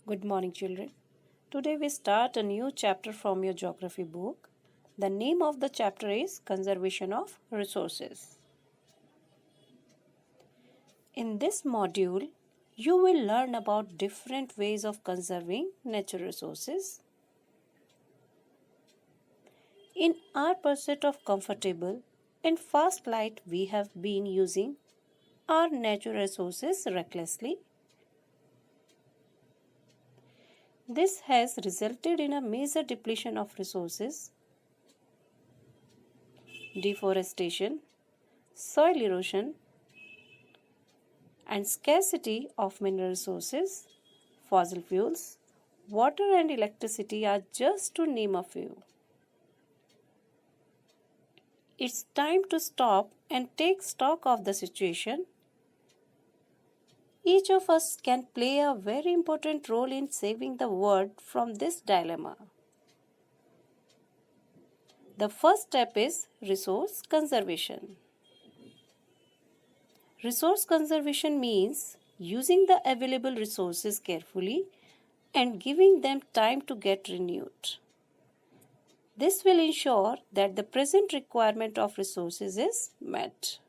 Good morning, children. Today we start a new chapter from your geography book. The name of the chapter is Conservation of Resources. In this module, you will learn about different ways of conserving natural resources. In our pursuit of comfortable and fast life, we have been using our natural resources recklessly. This has resulted in a major depletion of resources, deforestation, soil erosion, and scarcity of mineral resources, fossil fuels, water and electricity are just to name a few. It's time to stop and take stock of the situation. Each of us can play a very important role in saving the world from this dilemma. The first step is resource conservation. Resource conservation means using the available resources carefully and giving them time to get renewed. This will ensure that the present requirement of resources is met.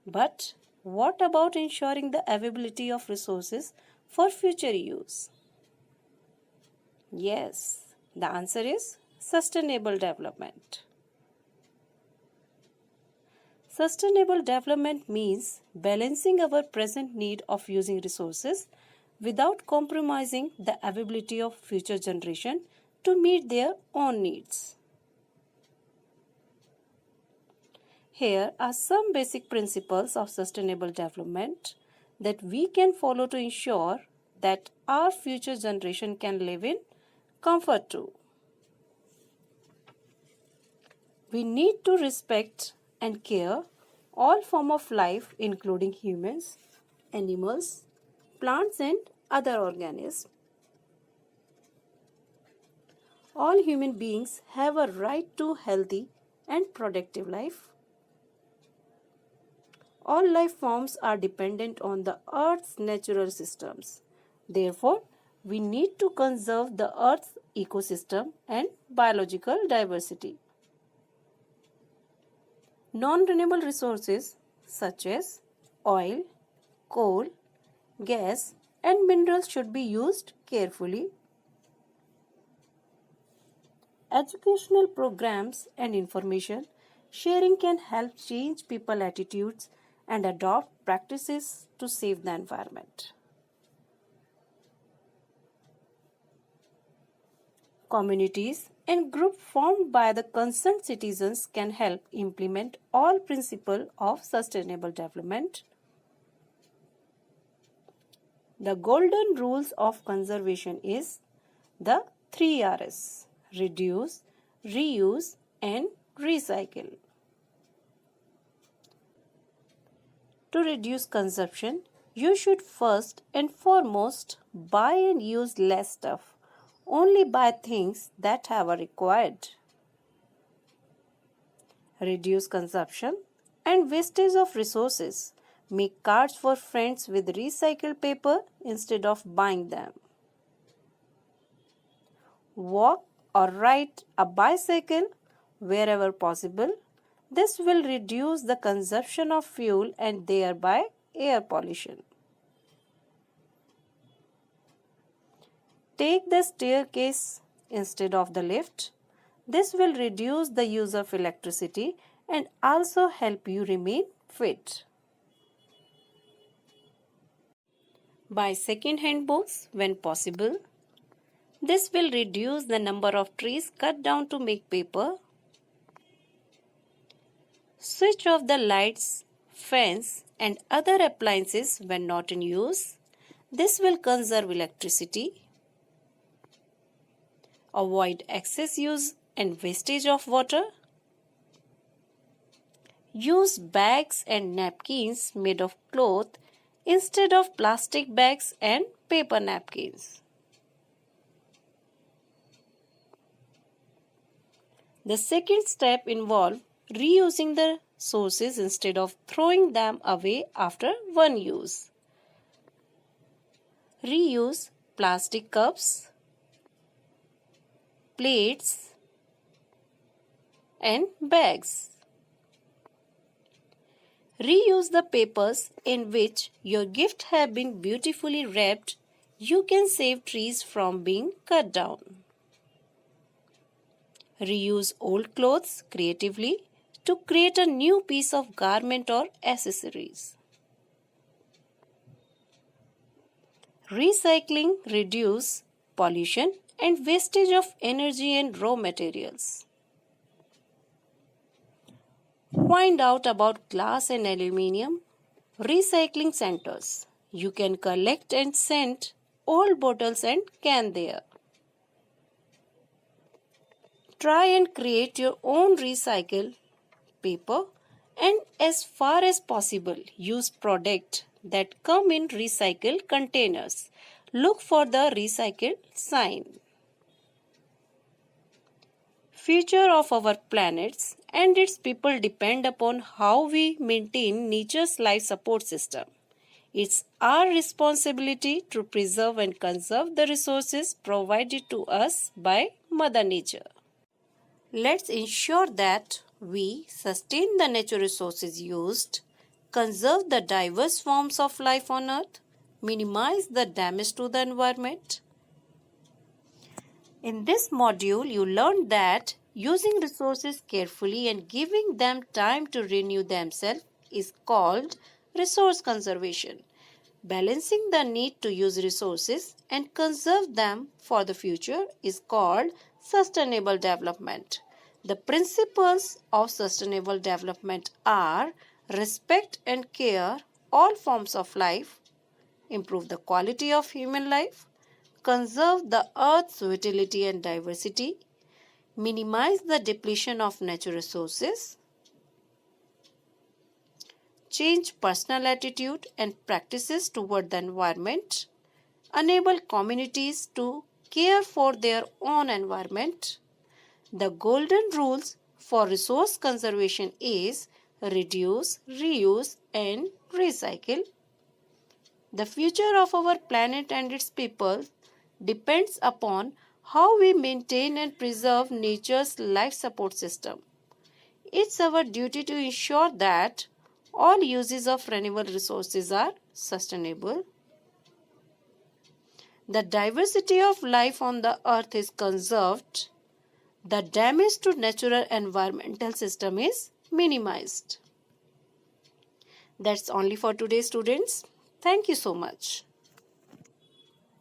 But what about ensuring the availability of resources for future use? Yes, the answer is sustainable development. Sustainable development means balancing our present need of using resources without compromising the availability of future generation to meet their own needs. Here are some basic principles of sustainable development that we can follow to ensure that our future generation can live in comfort too. We need to respect and care all forms of life including humans, animals, plants and other organisms. All human beings have a right to healthy and productive life. All life forms are dependent on the Earth's natural systems. Therefore, we need to conserve the Earth's ecosystem and biological diversity. Non-renewable resources such as oil, coal, gas, and minerals should be used carefully. Educational programs and information sharing can help change people's attitudes and adopt practices to save the environment. Communities and groups formed by the concerned citizens can help implement all principles of sustainable development. The golden rules of conservation is the 3 Rs: reduce, reuse, and recycle. To reduce consumption, you should first and foremost buy and use less stuff. Only buy things that are required. Reduce consumption and wastage of resources. Make cards for friends with recycled paper instead of buying them. Walk or ride a bicycle wherever possible. This will reduce the consumption of fuel and thereby air pollution. Take the staircase instead of the lift. This will reduce the use of electricity and also help you remain fit. Buy second-hand books when possible. This will reduce the number of trees cut down to make paper. Switch off the lights, fans, and other appliances when not in use. This will conserve electricity. Avoid excess use and wastage of water. Use bags and napkins made of cloth instead of plastic bags and paper napkins. The second step involves reusing the sources instead of throwing them away after one use. Reuse plastic cups, plates, and bags. Reuse the papers in which your gift have been beautifully wrapped. You can save trees from being cut down. Reuse old clothes creatively to create a new piece of garment or accessories. Recycling reduces pollution and wastage of energy and raw materials. Find out about glass and aluminium recycling centers. You can collect and send old bottles and cans there. Try and create your own recycled paper, and as far as possible use products that come in recycled containers. Look for the recycled sign. Future of our planets and its people depend upon how we maintain nature's life support system. It's our responsibility to preserve and conserve the resources provided to us by Mother Nature. Let's ensure that we sustain the natural resources used, conserve the diverse forms of life on Earth, minimize the damage to the environment. In this module, you learned that using resources carefully and giving them time to renew themselves is called resource conservation. Balancing the need to use resources and conserve them for the future is called sustainable development. The principles of sustainable development are respect and care all forms of life, improve the quality of human life, conserve the earth's vitality and diversity, minimize the depletion of natural resources, change personal attitude and practices toward the environment, enable communities to care for their own environment. The golden rules for resource conservation is reduce, reuse, and recycle. The future of our planet and its people depends upon how we maintain and preserve nature's life support system. It's our duty to ensure that all uses of renewable resources are sustainable. The diversity of life on the earth is conserved. The damage to natural environmental system is minimized. That's only for today, students. Thank you so much.